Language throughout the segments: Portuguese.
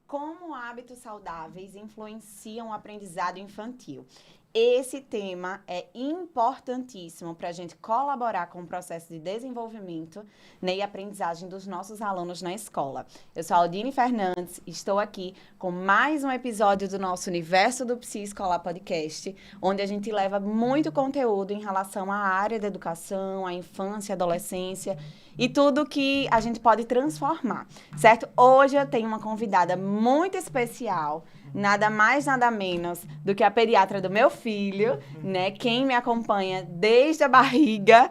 Como hábitos saudáveis influenciam o aprendizado infantil? Esse tema é importantíssimo para a gente colaborar com o processo de desenvolvimento, né, e aprendizagem dos nossos alunos na escola. Eu sou a Aldine Fernandes, estou aqui com mais um episódio do nosso Universo do Psi Escolar Podcast, onde a gente leva muito conteúdo em relação à área da educação, à infância, adolescência e tudo que a gente pode transformar, certo? Hoje eu tenho uma convidada muito especial, nada mais, nada menos do que a pediatra do meu filho, né? Quem me acompanha desde a barriga,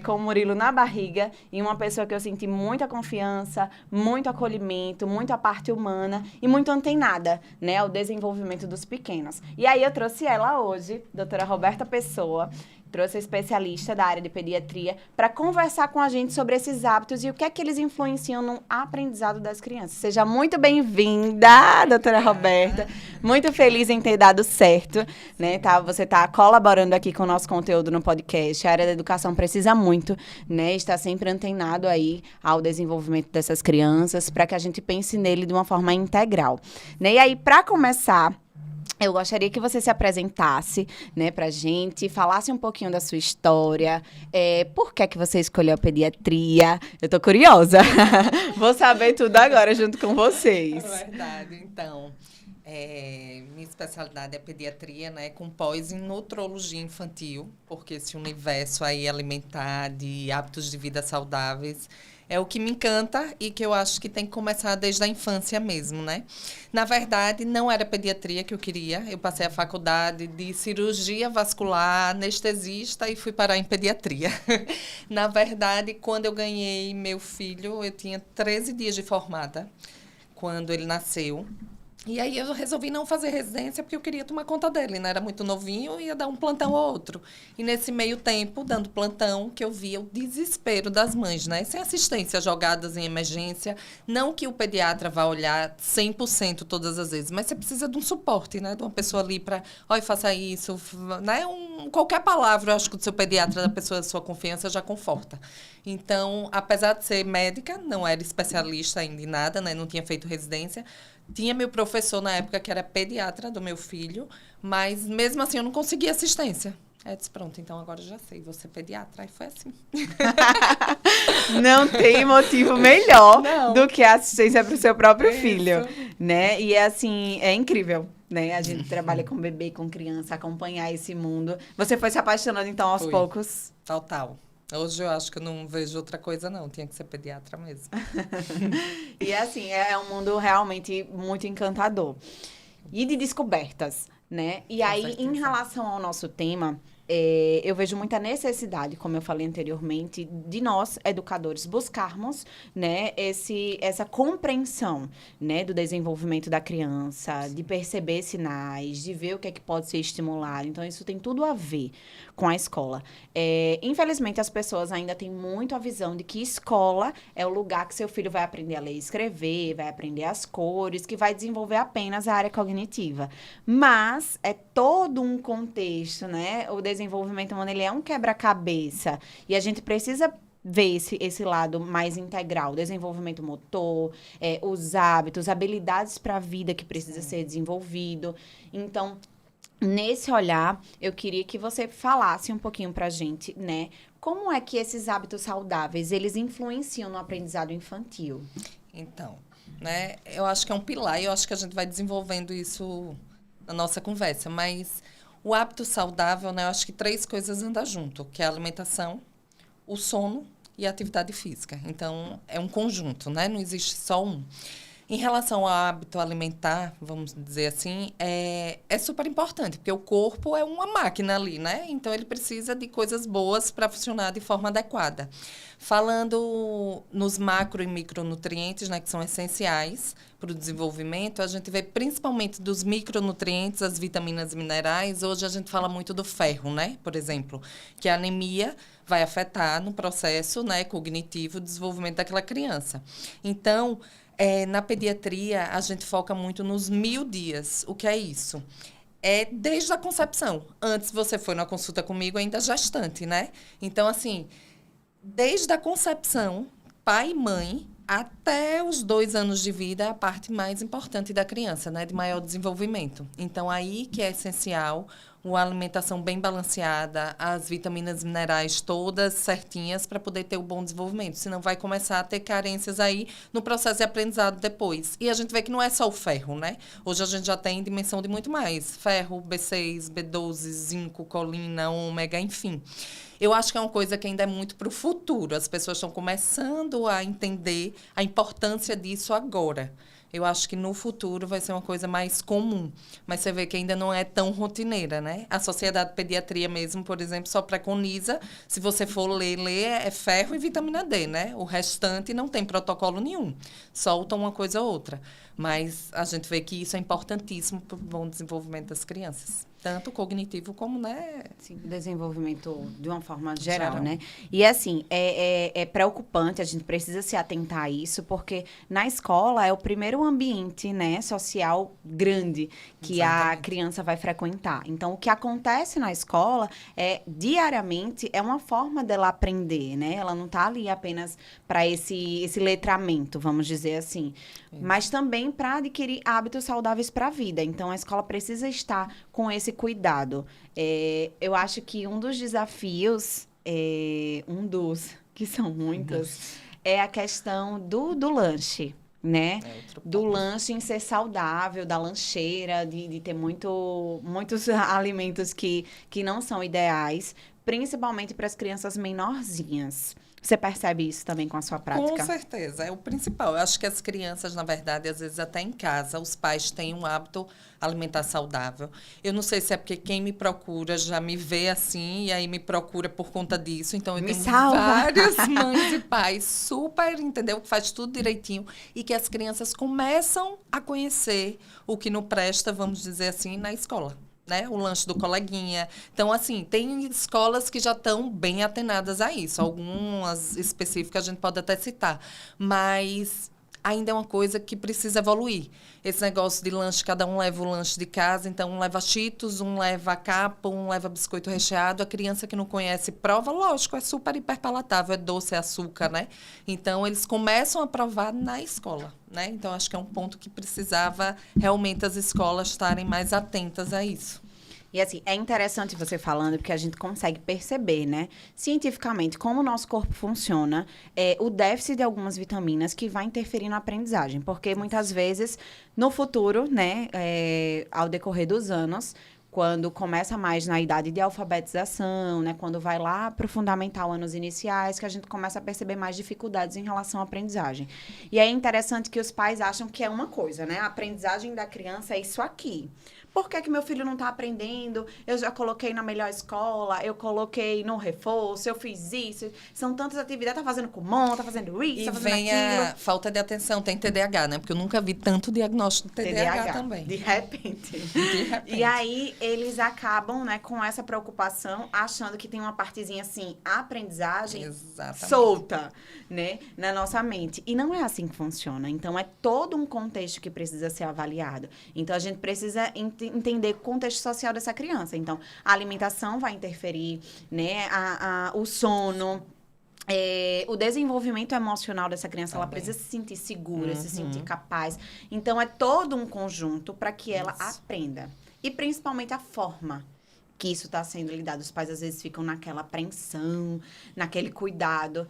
com o Murilo na barriga, e uma pessoa que eu senti muita confiança, muito acolhimento, muita parte humana e muito antenada, né? Ao desenvolvimento dos pequenos. E aí eu trouxe ela hoje, doutora Roberta Pessoa, trouxe a especialista da área de pediatria para conversar com a gente sobre esses hábitos e o que é que eles influenciam no aprendizado das crianças. Seja muito bem-vinda, doutora Roberta. Muito feliz em ter dado certo, né? Você está colaborando aqui com o nosso conteúdo no podcast. A área da educação precisa muito, né? Estar sempre antenado aí ao desenvolvimento dessas crianças para que a gente pense nele de uma forma integral, né? E aí, para começar, eu gostaria que você se apresentasse, né, pra gente, falasse um pouquinho da sua história, por que que você escolheu a pediatria? Eu tô curiosa, vou saber tudo agora junto com vocês. É verdade, então, minha especialidade é pediatria, né, com pós em nutrologia infantil, porque esse universo aí alimentar de hábitos de vida saudáveis é o que me encanta e que eu acho que tem que começar desde a infância mesmo, né? Na verdade, não era pediatria que eu queria. Eu passei a faculdade de cirurgia vascular, anestesista e fui parar em pediatria. Na verdade, quando eu ganhei meu filho, eu tinha 13 dias de formada, quando ele nasceu. E aí eu resolvi não fazer residência porque eu queria tomar conta dele, né? Era muito novinho, ia dar um plantão ou outro. E nesse meio tempo, dando plantão, que eu via o desespero das mães, né? Sem assistência, jogadas em emergência. Não que o pediatra vá olhar 100% todas as vezes, mas você precisa de um suporte, né? De uma pessoa ali para, olha, faça isso, né? Qualquer palavra, eu acho que do seu pediatra, da pessoa da sua confiança, já conforta. Então, apesar de ser médica, não era especialista ainda em nada, né? Não tinha feito residência. Tinha meu professor na época que era pediatra do meu filho, mas mesmo assim eu não conseguia assistência. Aí eu disse, pronto, então agora eu já sei, vou ser pediatra. Aí foi assim. Não tem motivo melhor do que a assistência para o seu próprio filho, né? E assim, é incrível, né? A gente trabalha com bebê, com criança, acompanhar esse mundo. Você foi se apaixonando, então, aos poucos? Total. Hoje eu acho que eu não vejo outra coisa, não. Tinha que ser pediatra mesmo. E assim, é um mundo realmente muito encantador. E de descobertas, né? E aí, certeza. Em relação ao nosso tema, eu vejo muita necessidade, como eu falei anteriormente, de nós, educadores, buscarmos, né, essa compreensão, né, do desenvolvimento da criança, de perceber sinais, de ver o que é que pode ser estimulado. Então, isso tem tudo a ver com a escola. Infelizmente, as pessoas ainda têm muito a visão de que escola é o lugar que seu filho vai aprender a ler e escrever, vai aprender as cores, que vai desenvolver apenas a área cognitiva. Mas é todo um contexto, né? O desenvolvimento humano, ele é um quebra-cabeça. E a gente precisa ver esse lado mais integral, desenvolvimento motor, os hábitos, habilidades para a vida que precisa ser desenvolvido. Então, nesse olhar, eu queria que você falasse um pouquinho pra gente, né? Como é que esses hábitos saudáveis, eles influenciam no aprendizado infantil? Então, né? Eu acho que é um pilar e eu acho que a gente vai desenvolvendo isso na nossa conversa. Mas o hábito saudável, né? Eu acho que 3 coisas andam junto, que é a alimentação, o sono e a atividade física. Então, é um conjunto, né? Não existe só um. Em relação ao hábito alimentar, vamos dizer assim, é super importante, porque o corpo é uma máquina ali, né? Então, ele precisa de coisas boas para funcionar de forma adequada. Falando nos macro e micronutrientes, né, que são essenciais para o desenvolvimento, a gente vê principalmente dos micronutrientes, as vitaminas e minerais. Hoje a gente fala muito do ferro, né? Por exemplo, que a anemia vai afetar no processo, né, cognitivo, do desenvolvimento daquela criança. Então, na pediatria, a gente foca muito nos 1000 dias. O que é isso? É desde a concepção. Antes você foi na consulta comigo ainda gestante, né? Então, assim, desde a concepção, pai e mãe Até os 2 anos de vida é a parte mais importante da criança, né? De maior desenvolvimento. Então, aí que é essencial uma alimentação bem balanceada, as vitaminas e minerais todas certinhas para poder ter o bom desenvolvimento. Senão vai começar a ter carências aí no processo de aprendizado depois. E a gente vê que não é só o ferro, né? Hoje a gente já tem dimensão de muito mais. Ferro, B6, B12, zinco, colina, ômega, enfim. Eu acho que é uma coisa que ainda é muito para o futuro. As pessoas estão começando a entender a importância disso agora. Eu acho que no futuro vai ser uma coisa mais comum. Mas você vê que ainda não é tão rotineira, né? A Sociedade de Pediatria mesmo, por exemplo, só preconiza, se você for ler, é ferro e vitamina D, né? O restante não tem protocolo nenhum. Solta uma coisa ou outra. Mas a gente vê que isso é importantíssimo para o bom desenvolvimento das crianças. Tanto cognitivo como, né? Sim, desenvolvimento de uma forma geral, né? E, assim, é preocupante, a gente precisa se atentar a isso, porque na escola é o primeiro ambiente, né, social grande que a criança vai frequentar. Então, o que acontece na escola diariamente, é uma forma dela aprender, né? Ela não está ali apenas para esse letramento, vamos dizer assim. Mas também para adquirir hábitos saudáveis para a vida. Então, a escola precisa estar com esse cuidado. Eu acho que um dos desafios, que são muitos, é a questão do lanche, né? Do lanche em ser saudável, da lancheira, de ter muitos alimentos que não são ideais, principalmente para as crianças menorzinhas. Você percebe isso também com a sua prática? Com certeza, é o principal. Eu acho que as crianças, na verdade, às vezes até em casa, os pais têm um hábito alimentar saudável. Eu não sei se é porque quem me procura já me vê assim, e aí me procura por conta disso. Então, eu tenho várias mães e pais super, entendeu? Que faz tudo direitinho e que as crianças começam a conhecer o que não presta, vamos dizer assim, na escola. Né? O lanche do coleguinha. Então, assim, tem escolas que já estão bem atenadas a isso. Algumas específicas a gente pode até citar. Mas ainda é uma coisa que precisa evoluir. Esse negócio de lanche, cada um leva o lanche de casa. Então, um leva Cheetos, um leva capa, um leva biscoito recheado. A criança que não conhece prova, lógico, é super hiperpalatável. É doce, é açúcar, né? Então, eles começam a provar na escola. Né? Então, acho que é um ponto que precisava realmente as escolas estarem mais atentas a isso. E, assim, é interessante você falando, porque a gente consegue perceber, né, cientificamente, como o nosso corpo funciona, o déficit de algumas vitaminas que vai interferir na aprendizagem. Porque, muitas vezes, no futuro, né, ao decorrer dos anos, quando começa mais na idade de alfabetização, né? Quando vai lá para o fundamental, anos iniciais, que a gente começa a perceber mais dificuldades em relação à aprendizagem. E é interessante que os pais acham que é uma coisa, né? A aprendizagem da criança é isso aqui. Por que meu filho não está aprendendo? Eu já coloquei na melhor escola, eu coloquei no reforço, eu fiz isso. São tantas atividades, tá fazendo Kumon, tá fazendo isso, tá fazendo aquilo. E vem a falta de atenção, tem TDAH, né? Porque eu nunca vi tanto diagnóstico de TDAH também. De repente. E aí, eles acabam, né, com essa preocupação, achando que tem uma partezinha, assim, a aprendizagem solta, né, na nossa mente. E não é assim que funciona. Então, é todo um contexto que precisa ser avaliado. Então, a gente precisa entender o contexto social dessa criança. Então, a alimentação vai interferir, né? O sono, o desenvolvimento emocional dessa criança, ela precisa se sentir segura, se sentir capaz. Então, é todo um conjunto para que ela aprenda. E, principalmente, a forma que isso está sendo lidado. Os pais, às vezes, ficam naquela apreensão, naquele cuidado,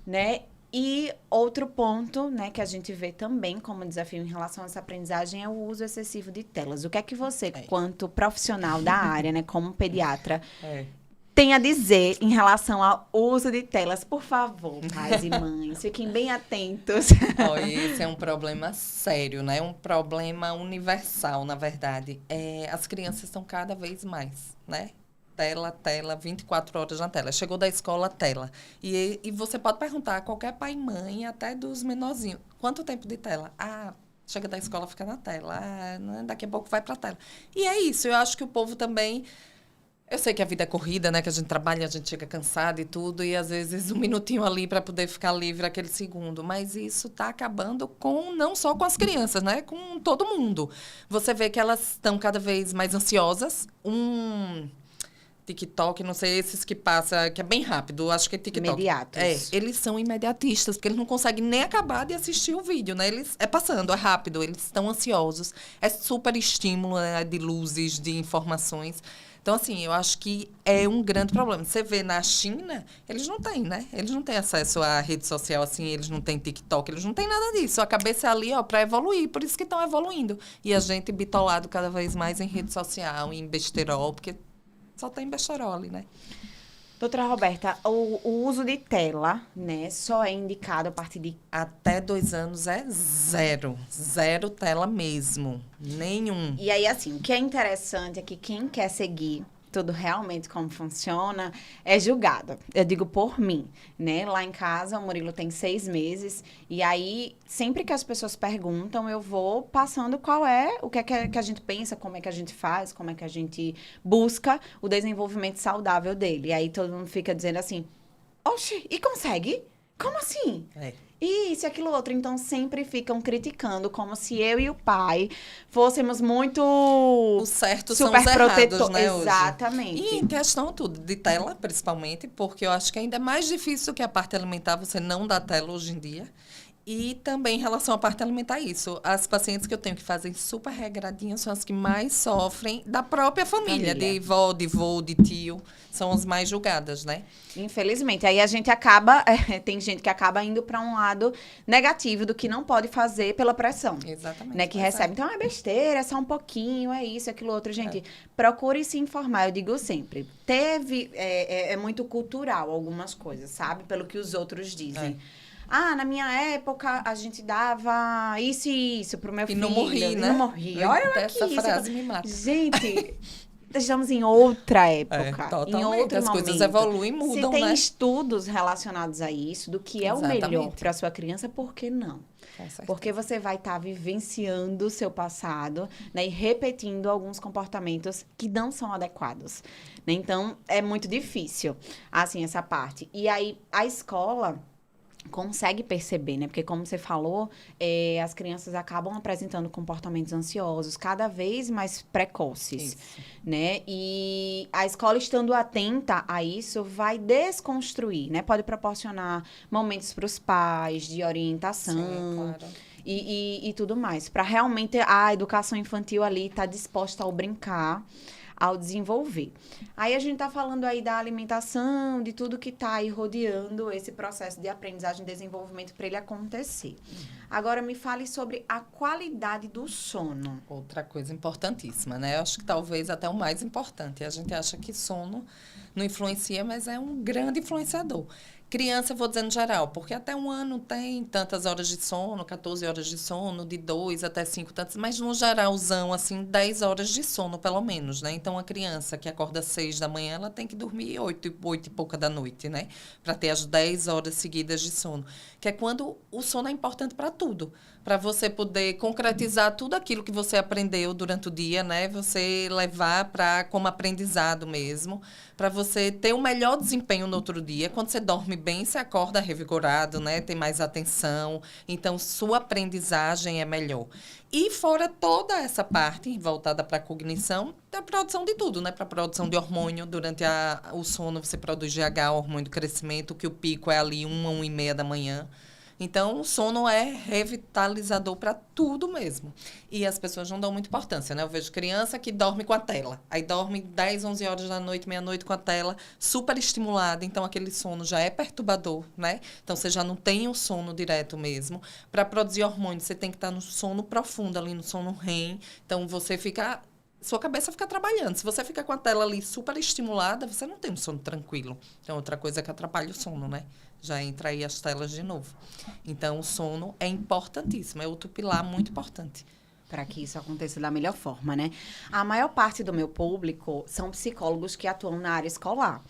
né? E outro ponto, né, que a gente vê também como desafio em relação a essa aprendizagem é o uso excessivo de telas. O que é que você, quanto profissional da área, né, como pediatra, tem a dizer em relação ao uso de telas? Por favor, pais e mães, fiquem bem atentos. Esse é um problema sério, né? Um problema universal, na verdade. As crianças estão cada vez mais, né? Tela, 24 horas na tela. Chegou da escola, tela. E você pode perguntar a qualquer pai e mãe, até dos menorzinhos, quanto tempo de tela? Chega da escola, fica na tela. Daqui a pouco vai pra tela. E é isso, eu acho que o povo também... Eu sei que a vida é corrida, né? Que a gente trabalha, a gente chega cansado e tudo, e às vezes um minutinho ali para poder ficar livre aquele segundo. Mas isso está acabando não só com as crianças, né? Com todo mundo. Você vê que elas estão cada vez mais ansiosas. TikTok, não sei, esses que passa, que é bem rápido, acho que é TikTok. Imediatos. Eles são imediatistas, porque eles não conseguem nem acabar de assistir o vídeo, né? Eles, é passando, é rápido, eles estão ansiosos. É super estímulo, né, de luzes, de informações. Então, assim, eu acho que é um grande problema. Você vê na China, eles não têm, né? Eles não têm acesso à rede social, assim, eles não têm TikTok, eles não têm nada disso. A cabeça é ali, ó, para evoluir, por isso que estão evoluindo. E a gente bitolado cada vez mais em rede social, em besterol, porque só tem besterol ali, né? Doutora Roberta, o uso de tela, né, só é indicado a partir de... Até 2 anos é zero. Zero tela mesmo. Nenhum. E aí, assim, o que é interessante é que quem quer seguir tudo realmente como funciona é julgado. Eu digo por mim, né? Lá em casa, o Murilo tem 6 meses. E aí, sempre que as pessoas perguntam, eu vou passando qual é, o que é que a gente pensa, como é que a gente faz, como é que a gente busca o desenvolvimento saudável dele. E aí, todo mundo fica dizendo assim, oxe, e consegue? Como assim? É. Isso e aquilo outro. Então, sempre ficam criticando, como se eu e o pai fôssemos muito... O certo são os errados, né, hoje? Exatamente. E em questão tudo, de tela, principalmente, porque eu acho que ainda é mais difícil que a parte alimentar, você não dá tela hoje em dia. E também em relação à parte alimentar, isso. As pacientes que eu tenho que fazem super regradinhas são as que mais sofrem da própria família. De vó, de vô, de tio. São as mais julgadas, né? Infelizmente. Aí a gente acaba... tem gente que acaba indo para um lado negativo do que não pode fazer pela pressão. Exatamente. Né, que recebe. Então, é besteira, é só um pouquinho, é isso, é aquilo outro. Gente, procure se informar, eu digo sempre. É muito cultural algumas coisas, sabe? Pelo que os outros dizem. Ah, na minha época, a gente dava isso e isso pro meu filho. E não morri, né? E não morri. Olha aqui. Essa frase me mata. Gente, estamos em outra época. Totalmente. Em outro As momento. coisas evoluem e mudam, Se tem né? estudos relacionados a isso, do que é o melhor para sua criança, por que não? Porque você vai estar vivenciando o seu passado, né, e repetindo alguns comportamentos que não são adequados. Né? Então, é muito difícil, assim, essa parte. E aí, a escola consegue perceber, né? Porque, como você falou, as crianças acabam apresentando comportamentos ansiosos cada vez mais precoces, né? E a escola, estando atenta a isso, vai desconstruir, né? Pode proporcionar momentos para os pais de orientação. Sim, claro. E tudo mais. Para realmente a educação infantil ali estar disposta ao brincar, ao desenvolver. Aí a gente está falando aí da alimentação, de tudo que está aí rodeando esse processo de aprendizagem e desenvolvimento para ele acontecer. Agora, me fale sobre a qualidade do sono. Outra coisa importantíssima, né? Eu acho que talvez até o mais importante. A gente acha que sono não influencia, mas é um grande influenciador. Criança, eu vou dizer no geral, porque até 1 ano tem tantas horas de sono, 14 horas de sono, de 2 até 5 tantas, mas no geralzão, assim, 10 horas de sono, pelo menos, né? Então, a criança que acorda às 6 da manhã, ela tem que dormir 8 e pouca da noite, né? Para ter as 10 horas seguidas de sono. Que é quando o sono é importante para tudo. Para você poder concretizar tudo aquilo que você aprendeu durante o dia, né? Você levar para como aprendizado mesmo, para você ter um melhor desempenho no outro dia. Quando você dorme bem, você acorda revigorado, né? Tem mais atenção. Então, sua aprendizagem é melhor. E fora toda essa parte voltada para a cognição, da produção de tudo, né? Para a produção de hormônio. Durante o sono, você produz GH, hormônio do crescimento, que o pico é ali 1h da manhã. Então, o sono é revitalizador para tudo mesmo. E as pessoas não dão muita importância, né? Eu vejo criança que dorme com a tela. Aí dorme 10, 11 horas da noite, meia-noite com a tela, super estimulada. Então, aquele sono já é perturbador, né? Então, você já não tem o sono direto mesmo. Para produzir hormônio, você tem que estar no sono profundo, ali no sono REM. Então, você fica... Sua cabeça fica trabalhando. Se você fica com a tela ali super estimulada, você não tem um sono tranquilo. Então, outra coisa que atrapalha o sono, né? Já entra aí as telas de novo. Então, o sono é importantíssimo. É outro pilar muito importante. Para que isso aconteça da melhor forma, né? A maior parte do meu público são psicólogos que atuam na área escolar.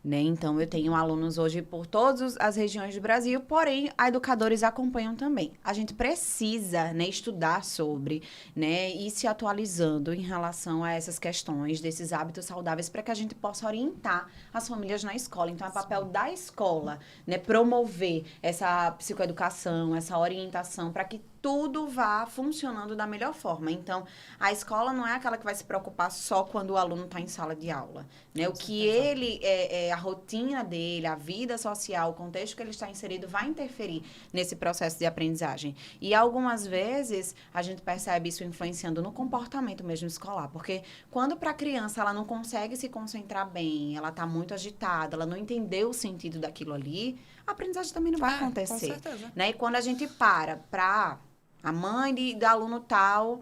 Né? Então, eu tenho alunos hoje por todas as regiões do Brasil, porém, educadores acompanham também. A gente precisa, né, estudar sobre, né, e se atualizando em relação a essas questões, desses hábitos saudáveis, para que a gente possa orientar as famílias na escola. Então, é papel da escola, né, promover essa psicoeducação, essa orientação, para que tudo vá funcionando da melhor forma. Então, a escola não é aquela que vai se preocupar só quando o aluno está em sala de aula, né? O que ele, a rotina dele, a vida social, o contexto que ele está inserido vai interferir nesse processo de aprendizagem. E algumas vezes a gente percebe isso influenciando no comportamento mesmo escolar, porque quando para a criança ela não consegue se concentrar bem, ela está muito agitada, ela não entendeu o sentido daquilo ali, a aprendizagem também não vai acontecer. Com certeza. Né? E quando a gente para a mãe do aluno tal,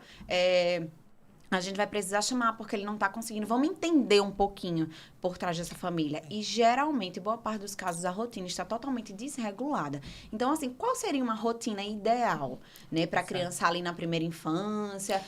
a gente vai precisar chamar porque ele não está conseguindo. Vamos entender um pouquinho por trás dessa família. E, geralmente, boa parte dos casos, a rotina está totalmente desregulada. Então, assim, qual seria uma rotina ideal, né? Para a criança ali na primeira infância,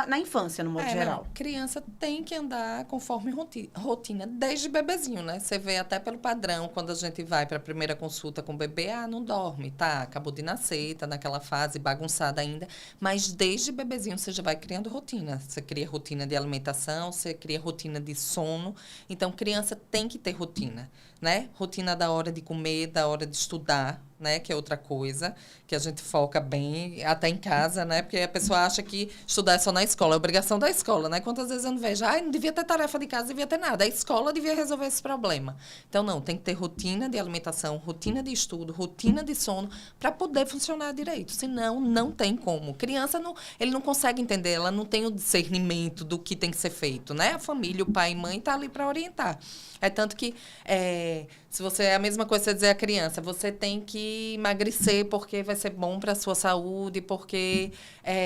na infância, no modo geral? Não. Criança tem que andar conforme rotina, desde bebezinho, né? Você vê até pelo padrão, quando a gente vai para a primeira consulta com o bebê, não dorme, tá? Acabou de nascer, tá naquela fase bagunçada ainda. Mas desde bebezinho você já vai criando rotina. Você cria rotina de alimentação, você cria rotina de sono. Então, criança tem que ter rotina, né? Rotina da hora de comer, da hora de estudar, né? Que é outra coisa, que a gente foca bem, até em casa, né? Porque a pessoa acha que estudar é só na escola, é obrigação da escola, né? Quantas vezes eu não vejo, não devia ter tarefa de casa, não devia ter nada. A escola devia resolver esse problema. Então, não, tem que ter rotina de alimentação, rotina de estudo, rotina de sono, para poder funcionar direito. Senão, não tem como. Criança, ele não consegue entender, ela não tem o discernimento do que tem que ser feito, né? A família, o pai e mãe tá ali para orientar. É tanto que, se você é a mesma coisa você dizer à criança, você tem que emagrecer porque vai ser bom para a sua saúde, porque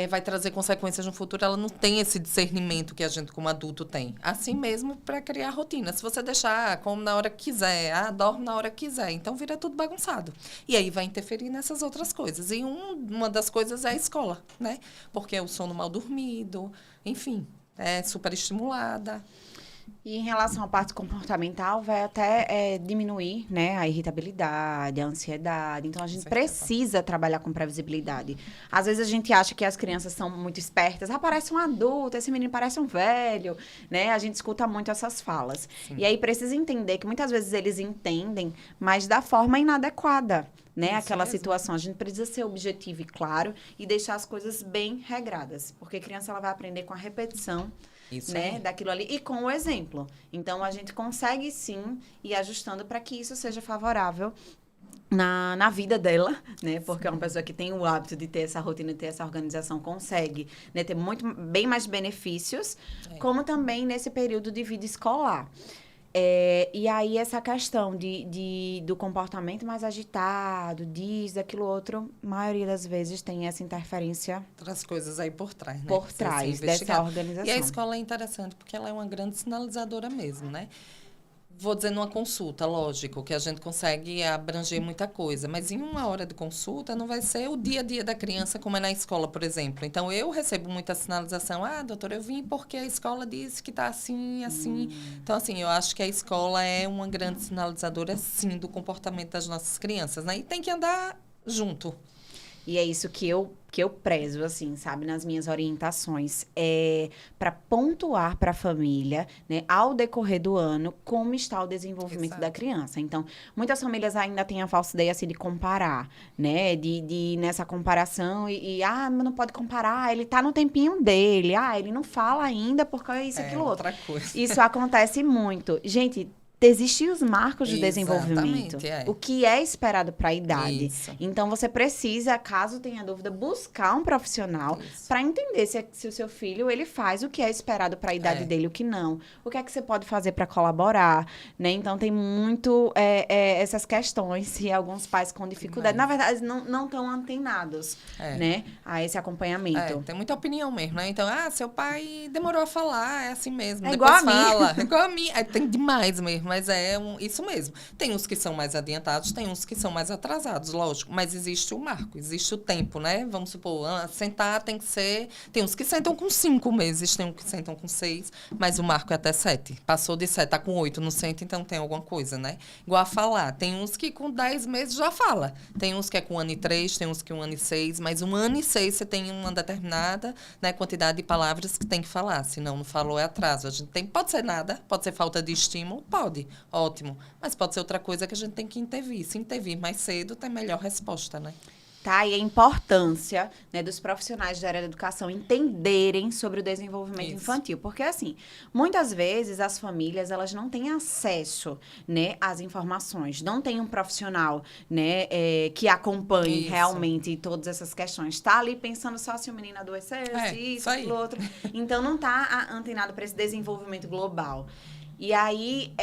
vai trazer consequências no futuro, ela não tem esse discernimento que a gente como adulto tem. Assim mesmo para criar rotina. Se você deixar como na hora que quiser, dorme na hora que quiser, então vira tudo bagunçado. E aí vai interferir nessas outras coisas. E uma das coisas é a escola, né? Porque é o sono mal dormido, enfim, é super estimulada. E em relação à parte comportamental, vai até diminuir, né, a irritabilidade, a ansiedade. Então, a gente precisa trabalhar com previsibilidade. Às vezes, a gente acha que as crianças são muito espertas. Parece um adulto, esse menino parece um velho, né? A gente escuta muito essas falas. Sim. E aí, precisa entender que muitas vezes eles entendem, mas da forma inadequada, né? Isso aquela mesmo. Situação. A gente precisa ser objetivo e claro e deixar as coisas bem regradas. Porque a criança ela vai aprender com a repetição, né, daquilo ali e com o exemplo. Então, a gente consegue, sim, ir ajustando para que isso seja favorável na vida dela, né? Porque é uma pessoa que tem o hábito de ter essa rotina, de ter essa organização, consegue, né, ter bem mais benefícios, como também nesse período de vida escolar. E aí, essa questão do comportamento mais agitado, daquilo outro, a maioria das vezes tem essa interferência. Outras coisas aí por trás, né? Por trás dessa organização. E a escola é interessante porque ela é uma grande sinalizadora mesmo, né? Vou dizer numa consulta, lógico, que a gente consegue abranger muita coisa, mas em uma hora de consulta não vai ser o dia a dia da criança como é na escola, por exemplo. Então, eu recebo muita sinalização, doutora, eu vim porque a escola disse que está assim, assim. Então, assim, eu acho que a escola é uma grande sinalizadora, sim, do comportamento das nossas crianças, né? E tem que andar junto. E é isso que eu prezo, assim, sabe, nas minhas orientações, para pontuar para a família, né, ao decorrer do ano, como está o desenvolvimento da criança. Então, muitas famílias ainda têm a falsa ideia, assim, de comparar, né, de nessa comparação mas não pode comparar, ele tá no tempinho dele, ele não fala ainda porque é isso, aquilo outro. Outra coisa. Isso acontece muito. Gente, existem os marcos de desenvolvimento. O que é esperado para a idade. Isso. Então, você precisa, caso tenha dúvida, buscar um profissional para entender se o seu filho ele faz o que é esperado para a idade dele, o que não. O que é que você pode fazer para colaborar, né? Então, tem muito essas questões e alguns pais com dificuldade. Na verdade, não estão antenados, né? A esse acompanhamento. Tem muita opinião mesmo, né? Então, seu pai demorou a falar, é assim mesmo. Depois igual a fala. É igual a mim. Tem demais mesmo. Mas isso mesmo. Tem uns que são mais adiantados, tem uns que são mais atrasados, lógico. Mas existe o marco, existe o tempo, né? Vamos supor, sentar tem que ser... Tem uns que sentam com 5 meses, tem uns que sentam com 6, mas o marco é até 7. Passou de 7, tá com 8, não senta, então tem alguma coisa, né? Igual a falar. Tem uns que com 10 meses já fala. Tem uns que é com 1 ano e 3, tem uns que 1 ano e 6, mas 1 ano e 6 você tem uma determinada, né, quantidade de palavras que tem que falar. Se não falou, é atraso. A gente pode ser nada, pode ser falta de estímulo, pode. Ótimo. Mas pode ser outra coisa que a gente tem que intervir. Se intervir mais cedo, tem melhor resposta, né? Tá? E a importância, né, dos profissionais da área da educação entenderem sobre o desenvolvimento infantil. Porque, assim, muitas vezes as famílias, elas não têm acesso, né, às informações. Não tem um profissional, né, que acompanhe realmente todas essas questões. Está ali pensando só se o menino adoeceu, isso, aquilo, outro. Então, não está antenado para esse desenvolvimento global. E aí,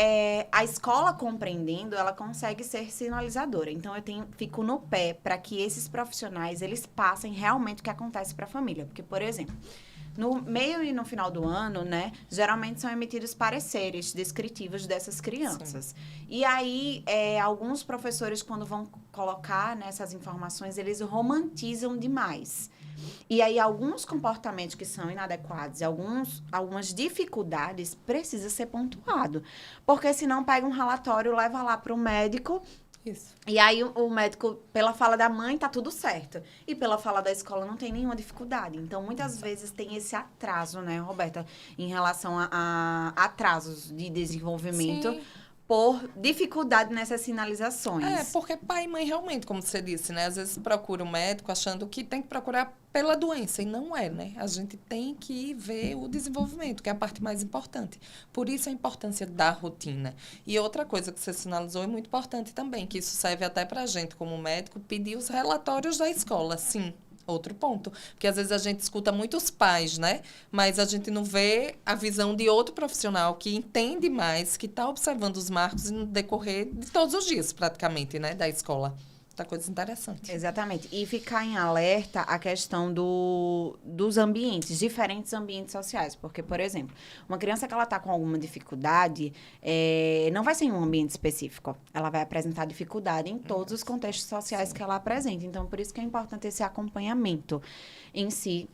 a escola compreendendo, ela consegue ser sinalizadora. Então, fico no pé para que esses profissionais, eles passem realmente o que acontece para a família. Porque, por exemplo, no meio e no final do ano, né, geralmente são emitidos pareceres descritivos dessas crianças. Sim. E aí, alguns professores, quando vão colocar nessas informações, eles romantizam demais. E aí, alguns comportamentos que são inadequados, algumas dificuldades, precisa ser pontuado. Porque senão pega um relatório, leva lá para o médico. Isso. E aí, o médico, pela fala da mãe, tá tudo certo. E pela fala da escola, não tem nenhuma dificuldade. Então, muitas vezes tem esse atraso, né, Roberta? Em relação a atrasos de desenvolvimento. Sim. Por dificuldade nessas sinalizações. Porque pai e mãe realmente, como você disse, né? Às vezes procura o médico achando que tem que procurar pela doença. E não é, né? A gente tem que ver o desenvolvimento, que é a parte mais importante. Por isso a importância da rotina. E outra coisa que você sinalizou é muito importante também, que isso serve até para a gente, como médico, pedir os relatórios da escola, sim. Outro ponto, porque às vezes a gente escuta muitos pais, né? Mas a gente não vê a visão de outro profissional que entende mais, que está observando os marcos no decorrer de todos os dias, praticamente, né? Da escola. Muita coisa interessante. Exatamente. E ficar em alerta a questão dos ambientes, diferentes ambientes sociais. Porque, por exemplo, uma criança que ela está com alguma dificuldade, não vai ser em um ambiente específico. Ela vai apresentar dificuldade em todos os contextos sociais que ela apresenta. Então, por isso que é importante esse acompanhamento em si,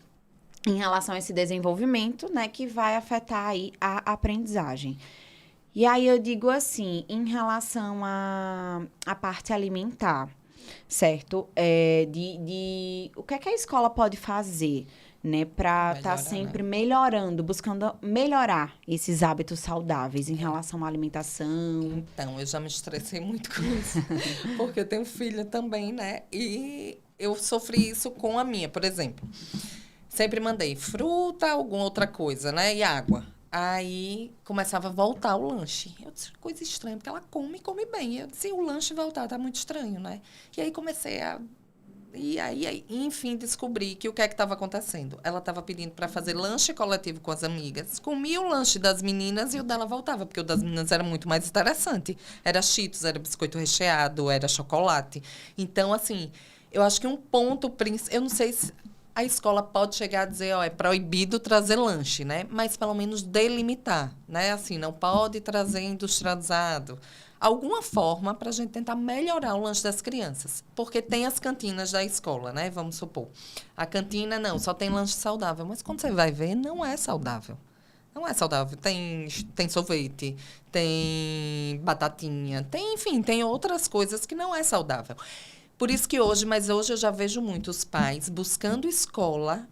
em relação a esse desenvolvimento, né, que vai afetar aí a aprendizagem. E aí eu digo assim, em relação à parte alimentar, certo? O que é que a escola pode fazer, né, para estar sempre melhorando, buscando melhorar esses hábitos saudáveis em relação à alimentação? Então, eu já me estressei muito com isso, porque eu tenho filha também, né? E eu sofri isso com a minha, por exemplo. Sempre mandei fruta, alguma outra coisa, né? E água. Aí começava a voltar o lanche. Eu disse, coisa estranha, porque ela come bem. Eu disse, o lanche voltar, tá muito estranho, né? E aí comecei a... E aí, enfim, descobri que o que é que estava acontecendo. Ela estava pedindo para fazer lanche coletivo com as amigas. Comia o lanche das meninas e o dela voltava, porque o das meninas era muito mais interessante. Era Cheetos, era biscoito recheado, era chocolate. Então, assim, eu acho que um ponto principal... Eu não sei se... A escola pode chegar a dizer, é proibido trazer lanche, né? Mas pelo menos delimitar, né? Assim, não pode trazer industrializado. Alguma forma para a gente tentar melhorar o lanche das crianças. Porque tem as cantinas da escola, né? Vamos supor. A cantina, não, só tem lanche saudável. Mas quando você vai ver, não é saudável. Não é saudável. Tem sorvete, tem batatinha, enfim, tem outras coisas que não é saudável. Por isso que hoje eu já vejo muitos pais buscando escola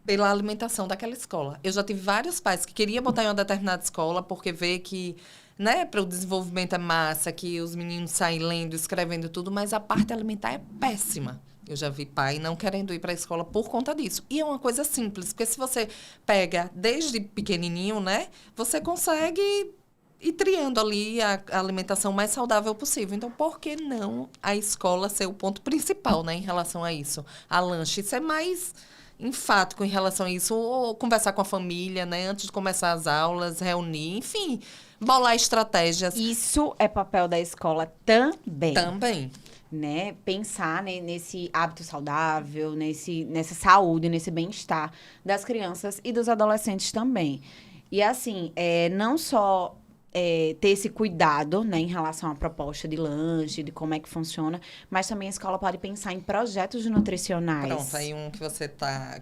pela alimentação daquela escola. Eu já tive vários pais que queriam botar em uma determinada escola porque vê que, né, para o desenvolvimento é massa, que os meninos saem lendo, escrevendo tudo, mas a parte alimentar é péssima. Eu já vi pai não querendo ir para a escola por conta disso. E é uma coisa simples, porque se você pega desde pequenininho, né, você consegue... E triando ali a alimentação mais saudável possível. Então, por que não a escola ser o ponto principal, né, em relação a isso? A lanche, ser mais enfático em relação a isso, ou conversar com a família, né, antes de começar as aulas, reunir, enfim, bolar estratégias. Isso é papel da escola também. Também. Né? Pensar, né, nesse hábito saudável, nessa saúde, nesse bem-estar das crianças e dos adolescentes também. E, assim, não só... ter esse cuidado, né, em relação à proposta de lanche, de como é que funciona, mas também a escola pode pensar em projetos nutricionais. Pronto, aí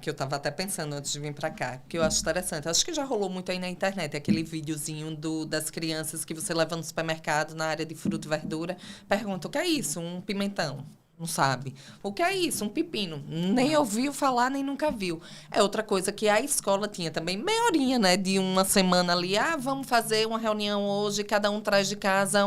que eu estava até pensando antes de vir para cá, que eu acho interessante. Acho que já rolou muito aí na internet, aquele videozinho das crianças que você leva no supermercado, na área de fruta e verdura, pergunta, o que é isso? Um pimentão. Não sabe. O que é isso? Um pepino. Nem ouviu falar, nem nunca viu. É outra coisa que a escola tinha também, meia horinha, né? De uma semana ali. Vamos fazer uma reunião hoje, cada um traz de casa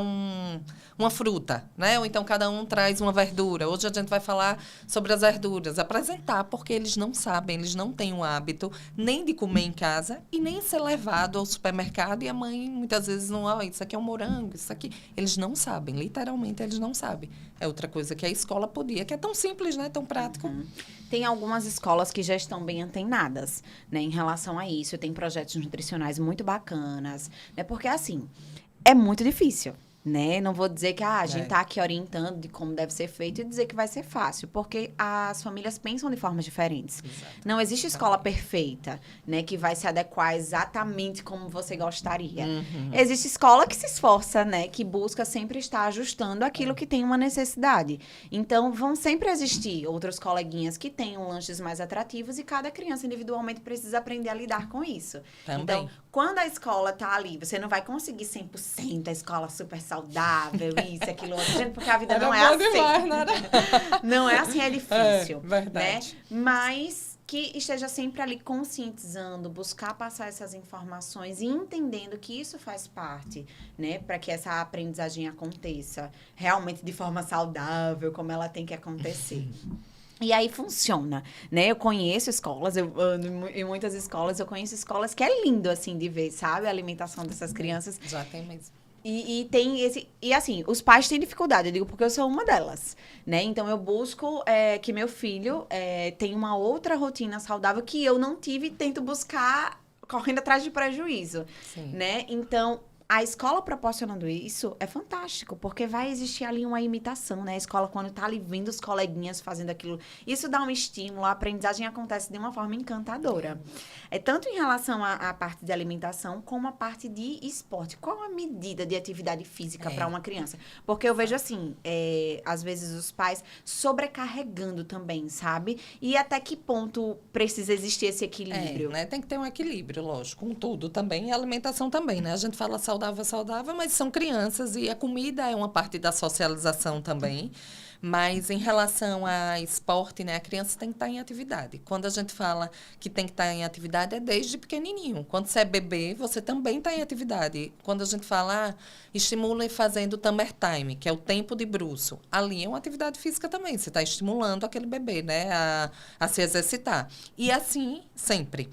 uma fruta, né? Ou então cada um traz uma verdura. Hoje a gente vai falar sobre as verduras, apresentar, porque eles não sabem, eles não têm o hábito nem de comer em casa e nem ser levado ao supermercado e a mãe muitas vezes não, isso aqui é um morango, isso aqui. Eles não sabem, literalmente eles não sabem. É outra coisa que a escola podia, que é tão simples, né? Tão prático. Tem algumas escolas que já estão bem antenadas, né, em relação a isso. Tem projetos nutricionais muito bacanas, né? Porque, assim, é muito difícil, né? Não vou dizer que a gente tá aqui orientando de como deve ser feito e dizer que vai ser fácil, porque as famílias pensam de formas diferentes. Exato. Não existe escola perfeita, né, que vai se adequar exatamente como você gostaria. Existe escola que se esforça, né, que busca sempre estar ajustando aquilo que tem uma necessidade. Então, vão sempre existir outros coleguinhas que tenham lanches mais atrativos e cada criança individualmente precisa aprender a lidar com isso. Também. Então, quando a escola tá ali, você não vai conseguir 100% a escola super saudável, isso, aquilo, outro, gente, porque a vida não é assim. Demais, né? Não é assim, é difícil. Verdade. Né? Mas que esteja sempre ali conscientizando, buscar passar essas informações e entendendo que isso faz parte, né? Para que essa aprendizagem aconteça realmente de forma saudável, como ela tem que acontecer. E aí funciona, né? Eu conheço escolas, eu ando em muitas escolas, eu conheço escolas que é lindo, assim, de ver, sabe? A alimentação dessas crianças. Já tem mesmo. E tem esse... E assim, os pais têm dificuldade, eu digo porque eu sou uma delas, né? Então, eu busco que meu filho tenha uma outra rotina saudável que eu não tive e tento buscar correndo atrás de prejuízo, Sim. né? Então... A escola proporcionando isso é fantástico, porque vai existir ali uma imitação, né? A escola, quando tá ali vendo os coleguinhas fazendo aquilo, isso dá um estímulo, a aprendizagem acontece de uma forma encantadora. É tanto em relação à parte de alimentação, como a parte de esporte. Qual a medida de atividade física para uma criança? Porque eu vejo assim, às vezes os pais sobrecarregando também, sabe? E até que ponto precisa existir esse equilíbrio? Né? Tem que ter um equilíbrio, lógico, com tudo também, e a alimentação também, né? A gente fala saudável, mas são crianças e a comida é uma parte da socialização também. Mas em relação a esporte, né, a criança tem que estar em atividade. Quando a gente fala que tem que estar em atividade, é desde pequenininho. Quando você é bebê, você também está em atividade. Quando a gente fala, estimula fazendo Tamer Time, que é o tempo de bruço. Ali é uma atividade física também. Você está estimulando aquele bebê, né, a se exercitar. E assim, sempre.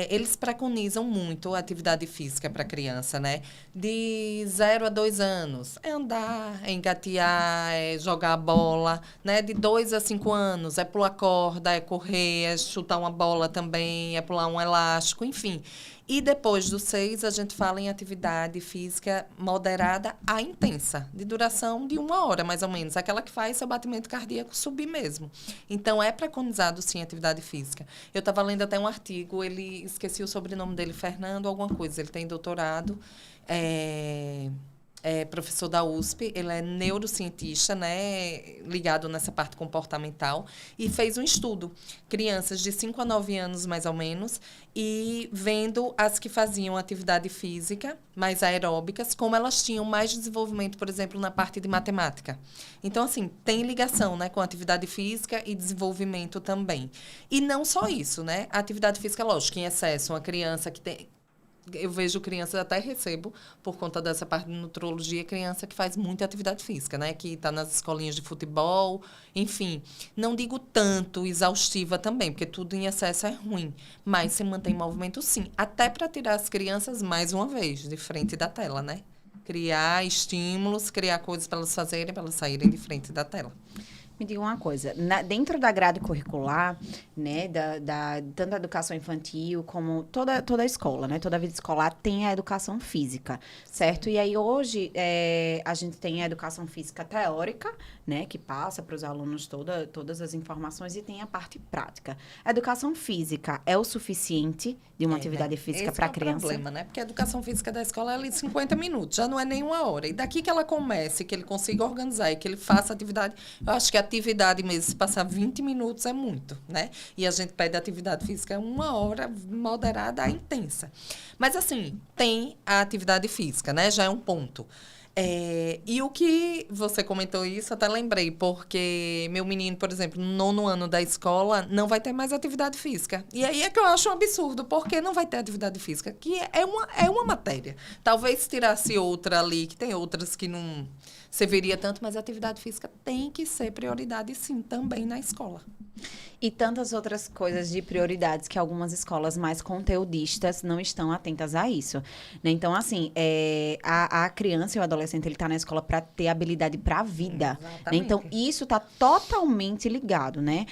Eles preconizam muito a atividade física para a criança, né? De 0 a 2 anos. É andar, é engatear, é jogar a bola, né? De 2 a 5 anos, é pular corda, é correr, é chutar uma bola também, é pular um elástico, enfim. E depois dos 6, a gente fala em atividade física moderada a intensa, de duração de 1 hora, mais ou menos. Aquela que faz seu batimento cardíaco subir mesmo. Então, é preconizado, sim, atividade física. Eu estava lendo até um artigo, esqueci o sobrenome dele, Fernando, alguma coisa. Ele tem doutorado, é professor da USP, ele é neurocientista, né, ligado nessa parte comportamental, e fez um estudo. Crianças de 5 a 9 anos, mais ou menos, e vendo as que faziam atividade física, mais aeróbicas, como elas tinham mais desenvolvimento, por exemplo, na parte de matemática. Então, assim, tem ligação, né, com atividade física e desenvolvimento também. E não só isso, né? A atividade física, lógico, em excesso, uma criança que tem... Eu vejo crianças, até recebo, por conta dessa parte de nutrologia, criança que faz muita atividade física, né? Que está nas escolinhas de futebol, enfim. Não digo tanto exaustiva também, porque tudo em excesso é ruim. Mas se mantém em movimento, sim. Até para tirar as crianças, mais uma vez, de frente da tela, né? Criar estímulos, criar coisas para elas fazerem, para elas saírem de frente da tela. Me diga uma coisa, dentro da grade curricular, né, tanto a educação infantil como toda a escola, né, toda a vida escolar tem a educação física, certo? E aí hoje a gente tem a educação física teórica, né, que passa para os alunos todas as informações e tem a parte prática. A educação física é o suficiente de uma atividade física para a criança? Esse é o problema, né? Porque a educação física da escola é ali 50 minutos, já não é nem 1 hora. E daqui que ela comece, que ele consiga organizar e que ele faça atividade, eu acho que a atividade mesmo, se passar 20 minutos é muito, né? E a gente pede atividade física 1 hora, moderada a intensa. Mas, assim, tem a atividade física, né? Já é um ponto. E o que você comentou isso, até lembrei, porque meu menino, por exemplo, no 9º ano da escola, não vai ter mais atividade física. E aí é que eu acho um absurdo, porque não vai ter atividade física, que é uma matéria. Talvez tirasse outra ali, que tem outras que não serviria tanto, mas a atividade física tem que ser prioridade, sim, também na escola. E tantas outras coisas de prioridades que algumas escolas mais conteudistas não estão atentas a isso, né? Então, assim, a criança e o adolescente, ele tá na escola para ter habilidade para a vida, né? Então, isso tá totalmente ligado, né?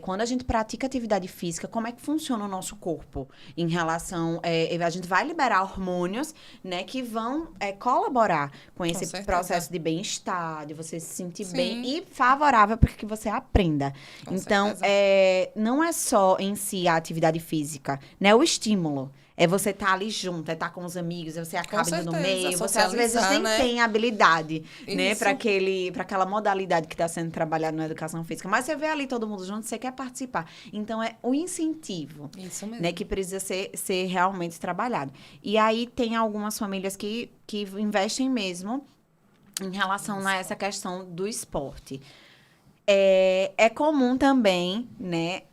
Quando a gente pratica atividade física, como é que funciona o nosso corpo em relação... a gente vai liberar hormônios, né, que vão colaborar com esse processo de bem-estar, de você se sentir bem e favorável para que você aprenda. Então, não é só em si a atividade física, né? O estímulo. É você estar ali junto, é estar com os amigos, você acaba indo no meio, você às vezes nem tem habilidade, né, para aquela modalidade que está sendo trabalhada na educação física. Mas você vê ali todo mundo junto, você quer participar. Então, é o incentivo, né, que precisa ser realmente trabalhado. E aí, tem algumas famílias que investem mesmo em relação a essa questão do esporte. É comum também, né,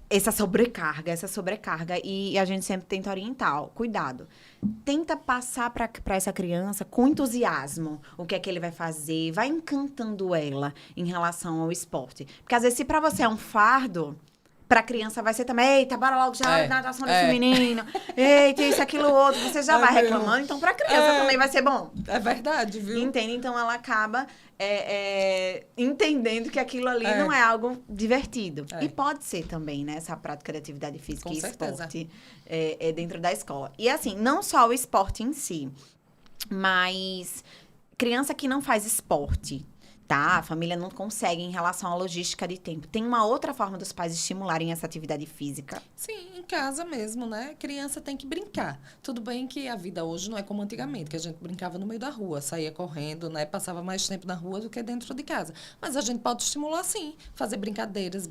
essa sobrecarga, e a gente sempre tenta orientar, cuidado. Tenta passar para essa criança com entusiasmo o que é que ele vai fazer, vai encantando ela em relação ao esporte. Porque às vezes, se para você é um fardo, para a criança vai ser também, eita, bora logo já natação do feminino, eita, isso, aquilo, outro, você já vai reclamando, então para a criança também vai ser bom. É verdade, viu? Entende? Então, ela acaba entendendo que aquilo ali não é algo divertido. E pode ser também, né, essa prática de atividade física e esporte dentro da escola. E assim, não só o esporte em si, mas criança que não faz esporte, tá? A família não consegue em relação à logística de tempo. Tem uma outra forma dos pais estimularem essa atividade física? Sim, em casa mesmo, né? Criança tem que brincar. Tudo bem que a vida hoje não é como antigamente, que a gente brincava no meio da rua, saía correndo, né? Passava mais tempo na rua do que dentro de casa. Mas a gente pode estimular, sim. Fazer brincadeiras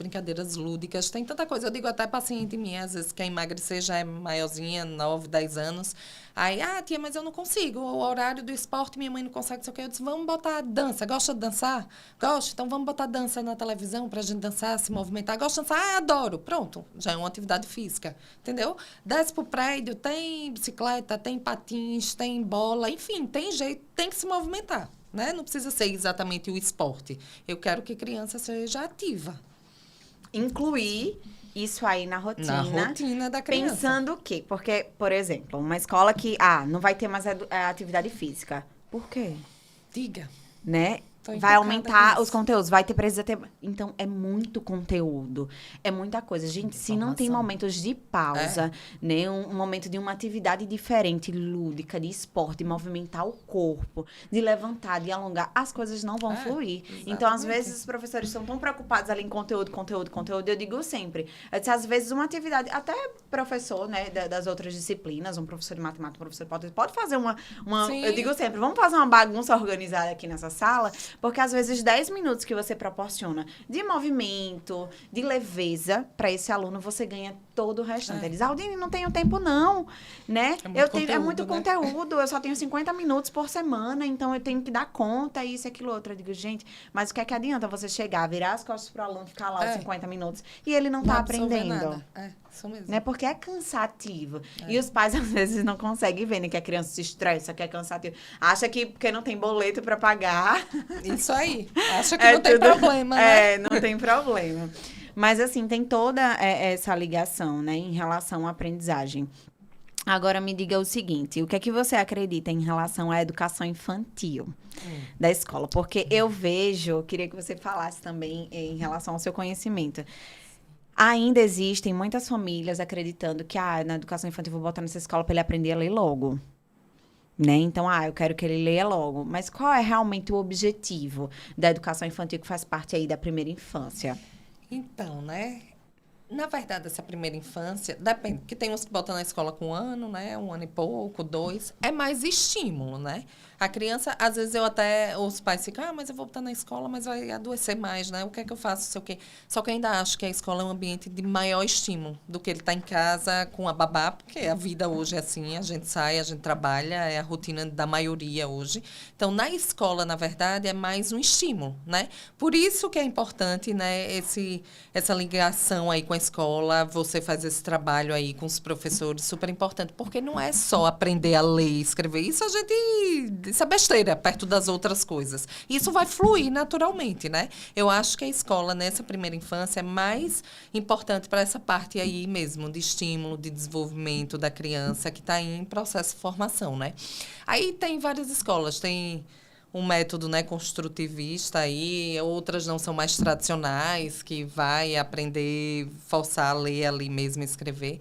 lúdicas. Tem tanta coisa. Eu digo até paciente minha, às vezes quer emagrecer, já é maiorzinha, 9, 10 anos. Aí, tia, mas eu não consigo. O horário do esporte, minha mãe não consegue, não sei o quê. Eu disse, vamos botar dança. Gosta de dançar? Gosto. Então, vamos botar dança na televisão pra gente dançar, se movimentar. Gosto de dançar? Adoro. Pronto. Já é uma atividade física. Entendeu? Desce pro prédio, tem bicicleta, tem patins, tem bola. Enfim, tem jeito, tem que se movimentar, né? Não precisa ser exatamente o esporte. Eu quero que a criança seja ativa. Incluir isso aí na rotina. Na rotina da criança. Pensando o quê? Porque, por exemplo, uma escola que, não vai ter mais atividade física. Por quê? Diga. Né? Vai aumentar os conteúdos, precisa ter... Então, é muito conteúdo, é muita coisa. Gente, se não tem momentos de pausa, né? Um momento de uma atividade diferente, lúdica, de esporte, de movimentar o corpo, de levantar, de alongar, as coisas não vão fluir. Exatamente. Então, às vezes, os professores estão tão preocupados ali em conteúdo. Eu digo sempre, às vezes, uma atividade, até professor, né, das outras disciplinas, um professor de matemática, um professor pode fazer uma eu digo sempre, vamos fazer uma bagunça organizada aqui nessa sala. Porque, às vezes, 10 minutos que você proporciona de movimento, de leveza para esse aluno, você ganha todo o restante. Eles, Aldine, não tenho tempo, não, né? É muito conteúdo, eu só tenho 50 minutos por semana, então eu tenho que dar conta, isso e aquilo outro. Eu digo, gente, mas o que é que adianta você chegar, virar as costas pro aluno, ficar lá os 50 minutos, e ele não tá aprendendo? Nada. Isso mesmo. Né? Porque é cansativo. E os pais, às vezes, não conseguem ver, né? Que a criança se estressa, que é cansativo. Acha que porque não tem boleto para pagar... Isso aí. Acha que não tem problema, né? Não tem problema. Mas, assim, tem toda essa ligação, né? Em relação à aprendizagem. Agora, me diga o seguinte. O que é que você acredita em relação à educação infantil da escola? Porque eu queria que você falasse também em relação ao seu conhecimento. Ainda existem muitas famílias acreditando que, na educação infantil, vou botar nessa escola para ele aprender a ler logo. Né? Então, eu quero que ele leia logo. Mas qual é realmente o objetivo da educação infantil que faz parte aí da primeira infância? Então, né? Na verdade, essa primeira infância, depende, porque tem uns que botam na escola com 1 ano, né? 1 ano e pouco, 2. É mais estímulo, né? A criança, às vezes os pais ficam, mas eu vou botar na escola, mas vai adoecer mais, né? O que é que eu faço? Sei o quê. Só que eu ainda acho que a escola é um ambiente de maior estímulo do que ele tá em casa com a babá, porque a vida hoje é assim, a gente sai, a gente trabalha, é a rotina da maioria hoje. Então, na escola, na verdade, é mais um estímulo, né? Por isso que é importante, né, essa ligação aí com a escola, você faz esse trabalho aí com os professores, super importante, porque não é só aprender a ler e escrever. Isso é besteira perto das outras coisas. Isso vai fluir naturalmente, né? Eu acho que a escola, nessa primeira infância, é mais importante para essa parte aí mesmo, de estímulo, de desenvolvimento da criança que está em processo de formação, né? Aí tem várias escolas, tem um método, né, construtivista aí, outras não são mais tradicionais, que vai aprender, forçar a ler ali mesmo, escrever.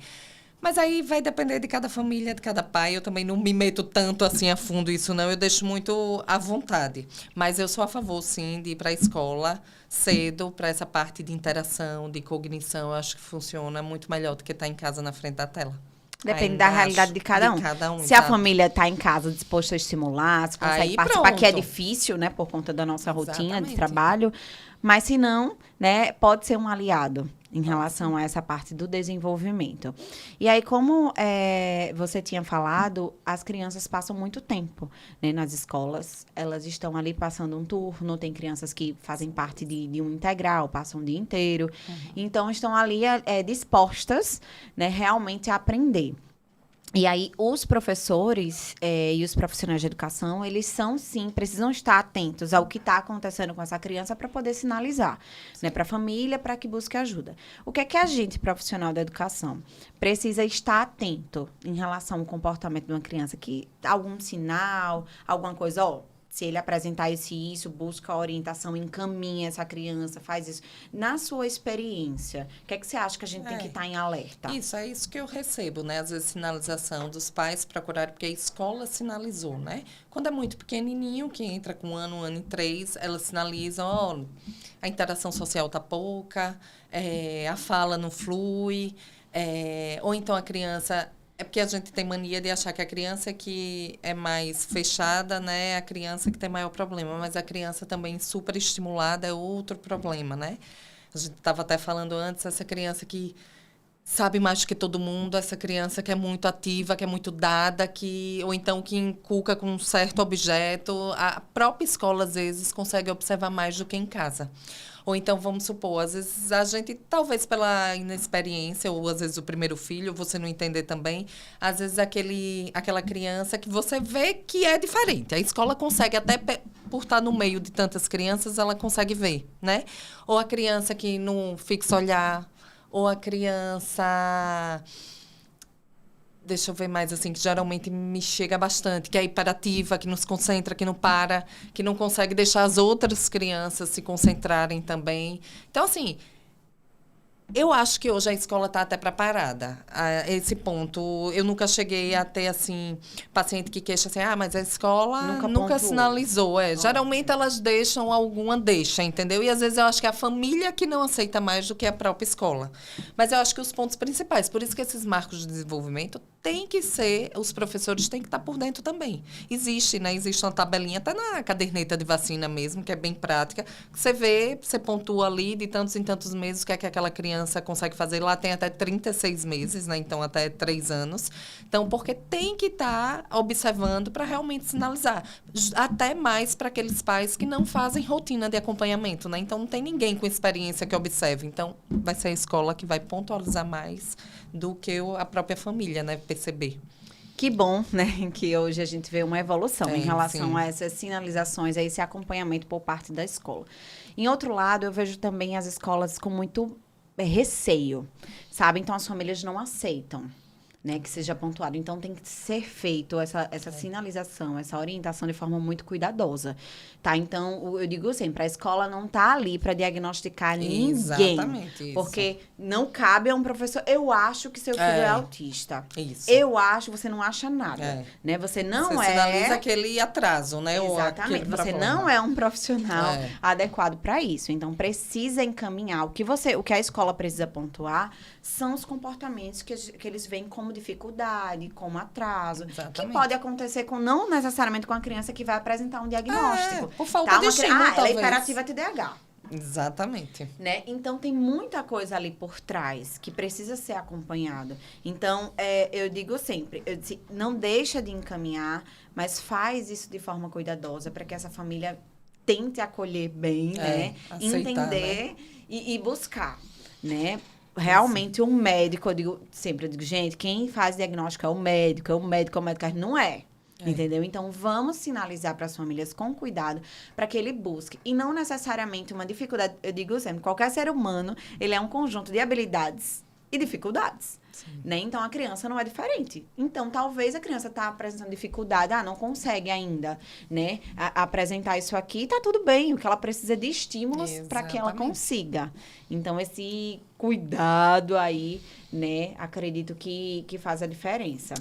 Mas aí vai depender de cada família, de cada pai. Eu também não me meto tanto assim a fundo isso, não. Eu deixo muito à vontade. Mas eu sou a favor, sim, de ir para a escola cedo, para essa parte de interação, de cognição. Eu acho que funciona muito melhor do que estar em casa na frente da tela. Depende Ainda da realidade acho de cada um. Se a família está em casa disposta a estimular, se consegue aí, participar, pronto. que é difícil, né, por conta da nossa rotina de Exatamente. trabalho. Mas se não, né, pode ser um aliado em relação a essa parte do desenvolvimento. E aí, como você tinha falado, as crianças passam muito tempo, né, nas escolas. Elas estão ali passando um turno, tem crianças que fazem parte de um integral, passam o dia inteiro. Então, estão ali dispostas, né, realmente a aprender. E aí, os professores e os profissionais de educação, eles são, sim, precisam estar atentos ao que está acontecendo com essa criança para poder sinalizar, né, para a família, para que busque ajuda. O que é que a gente, profissional da educação, precisa estar atento em relação ao comportamento de uma criança? Que algum sinal, alguma coisa, se ele apresentar isso, busca a orientação, encaminha essa criança, faz isso. Na sua experiência, o que é que você acha que a gente tem que estar em alerta? Isso, é isso que eu recebo, né? Às vezes, sinalização dos pais procurarem, porque a escola sinalizou, né? Quando é muito pequenininho, que entra com 1 ano e 3, elas sinalizam, a interação social tá pouca, a fala não flui, ou então a criança... É porque a gente tem mania de achar que a criança que é mais fechada, né, é a criança que tem maior problema, mas a criança também super estimulada é outro problema, né? A gente estava até falando antes, essa criança que sabe mais do que todo mundo, essa criança que é muito ativa, que é muito dada, ou então que inculca com um certo objeto. A própria escola, às vezes, consegue observar mais do que em casa. Ou então, vamos supor, às vezes a gente, talvez pela inexperiência, ou às vezes o primeiro filho, você não entender também, às vezes aquela criança que você vê que é diferente. A escola consegue, até por estar no meio de tantas crianças, ela consegue ver, né? Ou a criança que não fixa olhar, ou a criança... Deixa eu ver mais, assim, que geralmente me chega bastante, que é hiperativa, que não se concentra, que não para, que não consegue deixar as outras crianças se concentrarem também. Então, assim, eu acho que hoje a escola está até preparada a esse ponto. Eu nunca cheguei a ter, assim, paciente que queixa assim, mas a escola nunca sinalizou. Geralmente elas deixam, alguma deixa, entendeu? E às vezes eu acho que é a família que não aceita mais do que a própria escola. Mas eu acho que os pontos principais, por isso que esses marcos de desenvolvimento tem que ser, os professores têm que estar por dentro também. Existe, né? Existe uma tabelinha, até na caderneta de vacina mesmo, que é bem prática, que você vê, você pontua ali de tantos em tantos meses o que é que aquela criança consegue fazer. Lá tem até 36 meses, né? Então, até 3 anos. Então, porque tem que estar observando para realmente sinalizar. Até mais para aqueles pais que não fazem rotina de acompanhamento, né? Então, não tem ninguém com experiência que observe. Então, vai ser a escola que vai pontualizar mais do que a própria família, né? Perceber. Que bom, né? Que hoje a gente vê uma evolução em relação sim. a essas sinalizações, a esse acompanhamento por parte da escola. Em outro lado, eu vejo também as escolas com muito receio, sabe? Então, as famílias não aceitam, né, que seja pontuado. Então, tem que ser feito essa sinalização, essa orientação de forma muito cuidadosa, tá? Então, eu digo sempre, a escola não tá ali para diagnosticar ninguém. Exatamente isso. Porque não cabe a um professor, eu acho que seu filho é autista. Isso. Eu acho, você não acha nada, né? Você sinaliza aquele atraso, né? Exatamente. Você não é um profissional adequado para isso. Então, precisa encaminhar. O que a escola precisa pontuar são os comportamentos que eles veem como dificuldade, como atraso. Exatamente. Que pode acontecer não necessariamente com a criança que vai apresentar um diagnóstico. Por falta de estímulo, ela é hiperativa TDAH. Exatamente. Né? Então, tem muita coisa ali por trás que precisa ser acompanhada. Então, eu digo sempre, não deixa de encaminhar, mas faz isso de forma cuidadosa para que essa família tente acolher bem, né? Aceitar, entender, né? E buscar, né? realmente um médico, sempre eu digo, gente, quem faz diagnóstico é o médico, não é. Entendeu? Então, vamos sinalizar para as famílias com cuidado para que ele busque. E não necessariamente uma dificuldade. Eu digo sempre, qualquer ser humano, ele é um conjunto de habilidades e dificuldades. Né? Então, a criança não é diferente. Então, talvez a criança está apresentando dificuldade, não consegue ainda, né, apresentar isso aqui, tá tudo bem. O que ela precisa de estímulos para que ela consiga. Então, esse cuidado aí, né, acredito que faz a diferença.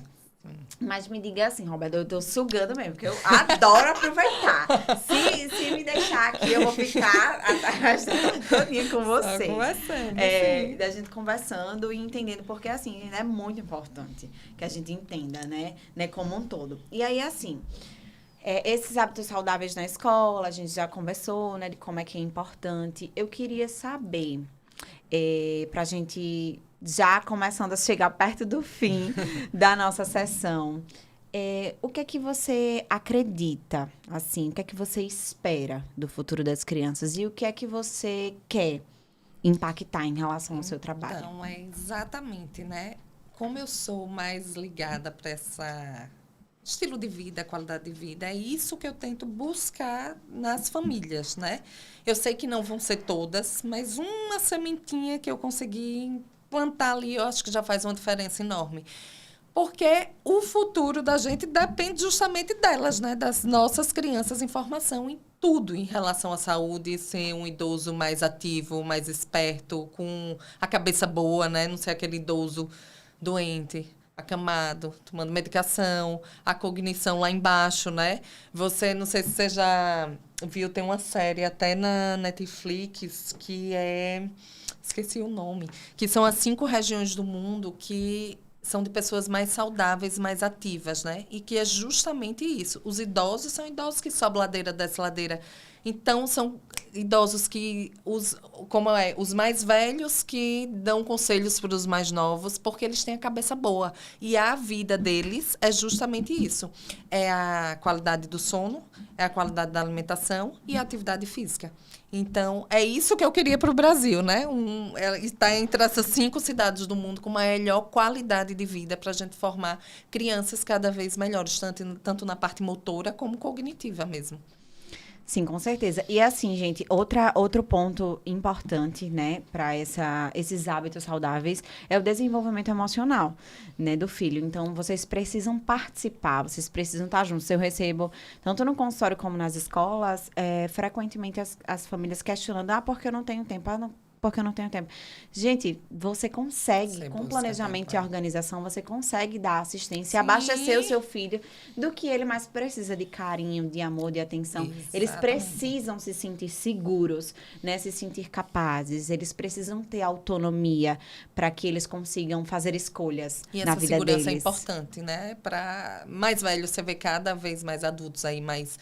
Mas me diga assim, Roberto, eu tô sugando mesmo, porque eu adoro aproveitar. Se me deixar aqui, eu vou ficar atrás todinha com você. Conversando, da gente conversando e entendendo, porque assim, é muito importante que a gente entenda, né, como um todo. E aí, assim, esses hábitos saudáveis na escola, a gente já conversou, né, de como é que é importante. Eu queria saber, pra gente... já começando a chegar perto do fim da nossa sessão, o que é que você acredita, assim, o que é que você espera do futuro das crianças e o que é que você quer impactar em relação ao seu trabalho? Então, é exatamente, né? Como eu sou mais ligada para essa estilo de vida, qualidade de vida, é isso que eu tento buscar nas famílias, né? Eu sei que não vão ser todas, mas uma sementinha que eu consegui plantar ali, eu acho que já faz uma diferença enorme. Porque o futuro da gente depende justamente delas, né? Das nossas crianças em formação em tudo em relação à saúde, ser um idoso mais ativo, mais esperto, com a cabeça boa, né? Não ser aquele idoso doente, acamado, tomando medicação, a cognição lá embaixo, né? Você, não sei se você já viu, tem uma série até na Netflix que esqueci o nome, que são as 5 regiões do mundo que são de pessoas mais saudáveis, mais ativas, né? E que é justamente isso. Os idosos são idosos que sobem ladeira, desce ladeira. Então, são idosos os mais velhos que dão conselhos para os mais novos, porque eles têm a cabeça boa. E a vida deles é justamente isso. É a qualidade do sono, é a qualidade da alimentação e a atividade física. Então, é isso que eu queria para o Brasil, né? Está entre essas 5 cidades do mundo com melhor qualidade de vida para a gente formar crianças cada vez melhores, tanto na parte motora como cognitiva mesmo. Sim, com certeza. E assim, gente, outro ponto importante, né, para esses hábitos saudáveis é o desenvolvimento emocional, né, do filho. Então, vocês precisam participar, vocês precisam estar juntos. Eu recebo, tanto no consultório como nas escolas, frequentemente as famílias questionando, por que eu não tenho tempo? Porque eu não tenho tempo. Gente, você consegue, com planejamento e organização, você consegue dar assistência, abastecer o seu filho do que ele mais precisa de carinho, de amor, de atenção. Exatamente. Eles precisam se sentir seguros, né? Se sentir capazes. Eles precisam ter autonomia para que eles consigam fazer escolhas na vida deles. E essa segurança é importante, né? Para mais velhos, você vê cada vez mais adultos aí, mais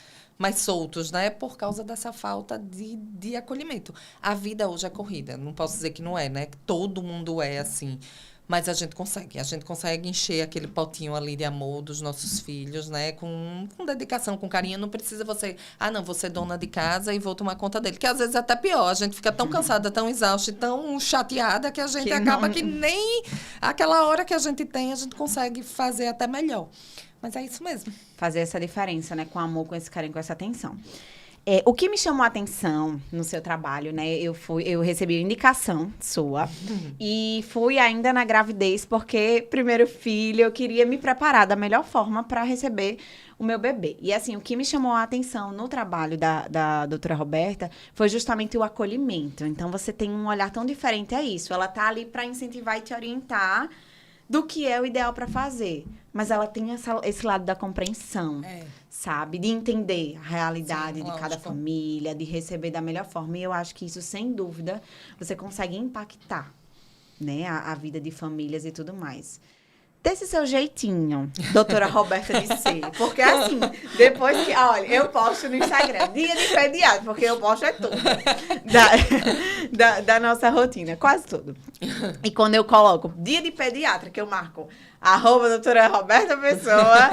soltos, né? Por causa dessa falta de acolhimento. A vida hoje é corrida. Não posso dizer que não é, né? Todo mundo é assim. Mas a gente consegue encher aquele potinho ali de amor dos nossos filhos, né? Com dedicação, com carinho. Não precisa você... não, vou ser dona de casa e vou tomar conta dele. Que às vezes é até pior. A gente fica tão cansada, tão exausta, tão chateada que a gente acaba que nem aquela hora que a gente tem, a gente consegue fazer até melhor. Mas é isso mesmo. Fazer essa diferença, né? Com amor, com esse carinho, com essa atenção. O que me chamou a atenção no seu trabalho, né? Eu recebi indicação sua e fui ainda na gravidez, porque primeiro filho, eu queria me preparar da melhor forma para receber o meu bebê. E assim, o que me chamou a atenção no trabalho da doutora Roberta foi justamente o acolhimento. Então, você tem um olhar tão diferente a isso. Ela tá ali para incentivar e te orientar do que é o ideal para fazer. Mas ela tem esse lado da compreensão, sabe? De entender a realidade de cada família, de receber da melhor forma. E eu acho que isso, sem dúvida, você consegue impactar, né? A vida de famílias e tudo mais. Desse seu jeitinho, doutora Roberta de ser. Porque assim, depois que... Olha, eu posto no Instagram, dia de pediatra, porque eu posto tudo. Da nossa rotina, quase tudo. E quando eu coloco dia de pediatra, que eu marco doutora Roberta Pessoa.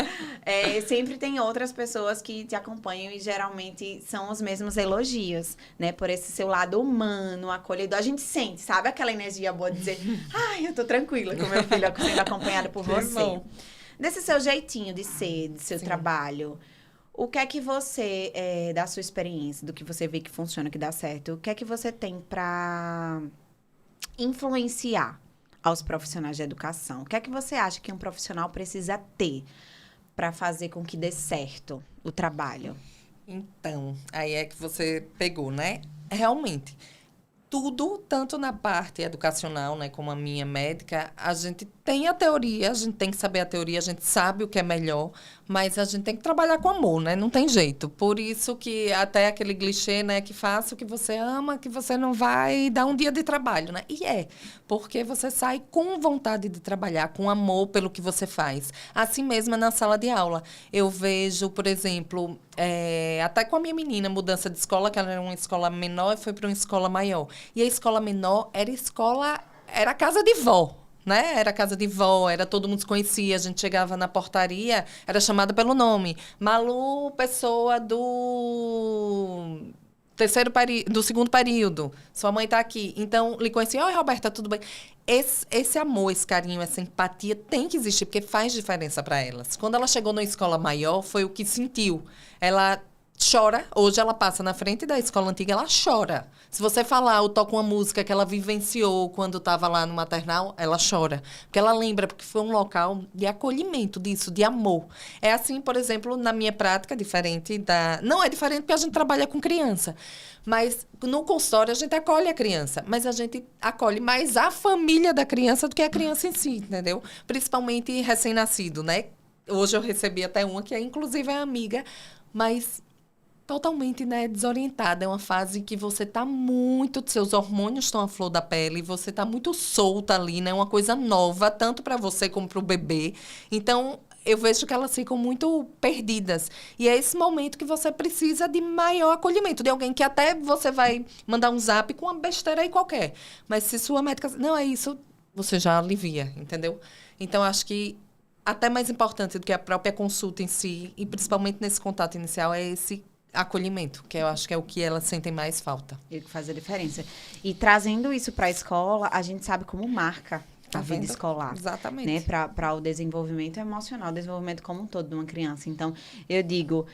Sempre tem outras pessoas que te acompanham e geralmente são os mesmos elogios, né? Por esse seu lado humano, acolhedor. A gente sente, sabe? Aquela energia boa de dizer, ai, eu tô tranquila com meu filho sendo acompanhado por você. Bom. Desse seu jeitinho de ser, do seu trabalho, o que é que você, da sua experiência, do que você vê que funciona, que dá certo, o que é que você tem para influenciar aos profissionais de educação? O que é que você acha que um profissional precisa ter para fazer com que dê certo o trabalho? Então, aí é que você pegou, né? Realmente, tudo, tanto na parte educacional, né, como a minha médica, a gente tem a teoria, a gente tem que saber a teoria, a gente sabe o que é melhor, mas a gente tem que trabalhar com amor, né? Não tem jeito. Por isso que até aquele clichê, né, que faça o que você ama, que você não vai dar um dia de trabalho, né? E porque você sai com vontade de trabalhar, com amor pelo que você faz. Assim mesmo na sala de aula. Eu vejo, por exemplo, até com a minha menina, mudança de escola, que ela era uma escola menor e foi para uma escola maior. E a escola menor era casa de vó. Né? Era casa de vó, todo mundo se conhecia, a gente chegava na portaria, era chamada pelo nome. Malu, pessoa do segundo período. Sua mãe está aqui. Então, lhe conhecia. Oi, Roberta, tudo bem? Esse amor, esse carinho, essa empatia tem que existir, porque faz diferença para elas. Quando ela chegou na escola maior, foi o que sentiu. Ela chora. Hoje ela passa na frente da escola antiga, ela chora. Se você falar ou toca uma música que ela vivenciou quando estava lá no maternal, ela chora. Porque ela lembra, porque foi um local de acolhimento disso, de amor. É assim, por exemplo, na minha prática, diferente da... Não é diferente porque a gente trabalha com criança. Mas no consultório a gente acolhe a criança. Mas a gente acolhe mais a família da criança do que a criança em si, entendeu? Principalmente recém-nascido, né? Hoje eu recebi até uma que inclusive é amiga, mas... totalmente, né, desorientada. É uma fase que você tá muito... Seus hormônios estão à flor da pele, você tá muito solta ali, né? Uma coisa nova, tanto para você como para o bebê. Então, eu vejo que elas ficam muito perdidas. E é esse momento que você precisa de maior acolhimento. De alguém que até você vai mandar um zap com uma besteira aí qualquer. Mas se sua médica... Não, é isso, você já alivia, entendeu? Então, acho que até mais importante do que a própria consulta em si, e principalmente nesse contato inicial, é esse acolhimento, que eu acho que é o que elas sentem mais falta. E que faz a diferença. E trazendo isso para a escola, a gente sabe como marca a vida escolar. Exatamente. Né? Para o desenvolvimento emocional, o desenvolvimento como um todo de uma criança. Então, eu digo,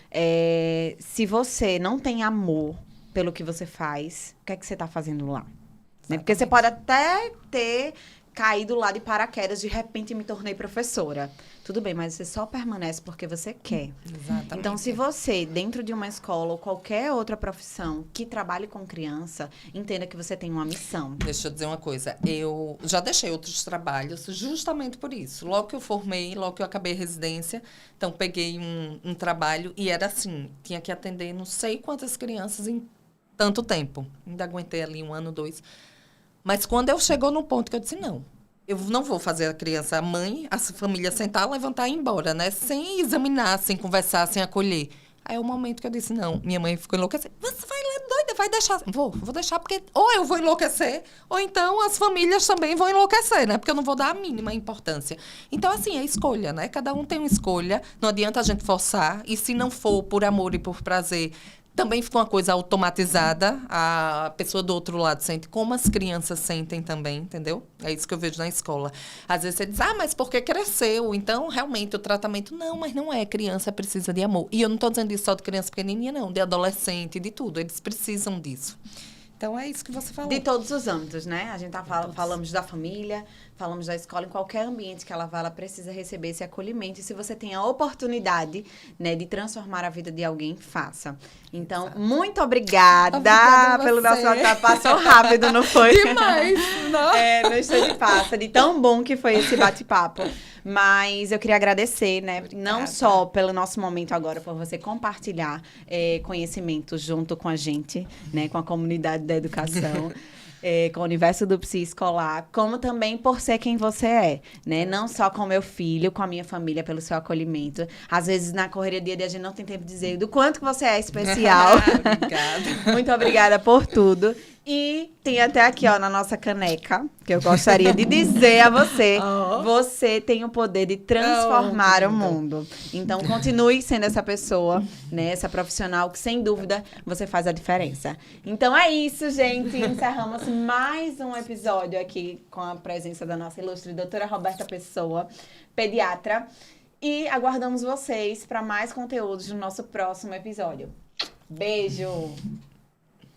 se você não tem amor pelo que você faz, o que é que você está fazendo lá? Né? Porque você pode até ter caído lá de paraquedas, de repente me tornei professora. Tudo bem, mas você só permanece porque você quer. Exatamente. Então, se você, dentro de uma escola ou qualquer outra profissão que trabalhe com criança, entenda que você tem uma missão. Deixa eu dizer uma coisa. Eu já deixei outros trabalhos justamente por isso. Logo que eu formei, logo que eu acabei a residência, então peguei um trabalho e era assim, tinha que atender não sei quantas crianças em tanto tempo. Ainda aguentei ali 1 ano, 2. Mas quando eu chegou no ponto que eu disse, não, eu não vou fazer a criança, a mãe, a família sentar, levantar e ir embora, né? Sem examinar, sem conversar, sem acolher. Aí é o momento que eu disse, não, minha mãe ficou enlouquecida. Você vai lá, doida, vai deixar. Vou deixar porque ou eu vou enlouquecer, ou então as famílias também vão enlouquecer, né? Porque eu não vou dar a mínima importância. Então, assim, é escolha, né? Cada um tem uma escolha, não adianta a gente forçar. E se não for por amor e por prazer, também fica uma coisa automatizada. A pessoa do outro lado sente como as crianças sentem também, entendeu? É isso que eu vejo na escola. Às vezes você diz, mas porque cresceu? Então, realmente, o tratamento... Não, mas não é. Criança precisa de amor. E eu não estou dizendo isso só de criança pequenininha, não. De adolescente, de tudo. Eles precisam disso. Então, é isso que você falou. De todos os âmbitos, né? A gente falamos da família, falamos da escola, em qualquer ambiente que ela vá, ela precisa receber esse acolhimento. E se você tem a oportunidade, né, de transformar a vida de alguém, faça. Então, muito obrigada pelo nosso WhatsApp. Passou rápido, não foi? Demais! Não? Não estou de passa, de tão bom que foi esse bate-papo. Mas eu queria agradecer, né? Não só pelo nosso momento agora, por você compartilhar conhecimentos junto com a gente, né? Com a comunidade da educação. Com o universo do psi escolar, como também por ser quem você é, né? Não só com meu filho, com a minha família, pelo seu acolhimento. Às vezes, na correria do dia a dia, a gente não tem tempo de dizer do quanto que você é especial. Obrigada. Muito obrigada por tudo. E tem até aqui, ó, na nossa caneca, que eu gostaria de dizer a você, você tem o poder de transformar o mundo. Então, continue sendo essa pessoa, né, essa profissional que, sem dúvida, você faz a diferença. Então, é isso, gente. Encerramos mais um episódio aqui com a presença da nossa ilustre doutora Roberta Pessoa, pediatra. E aguardamos vocês para mais conteúdos no nosso próximo episódio. Beijo!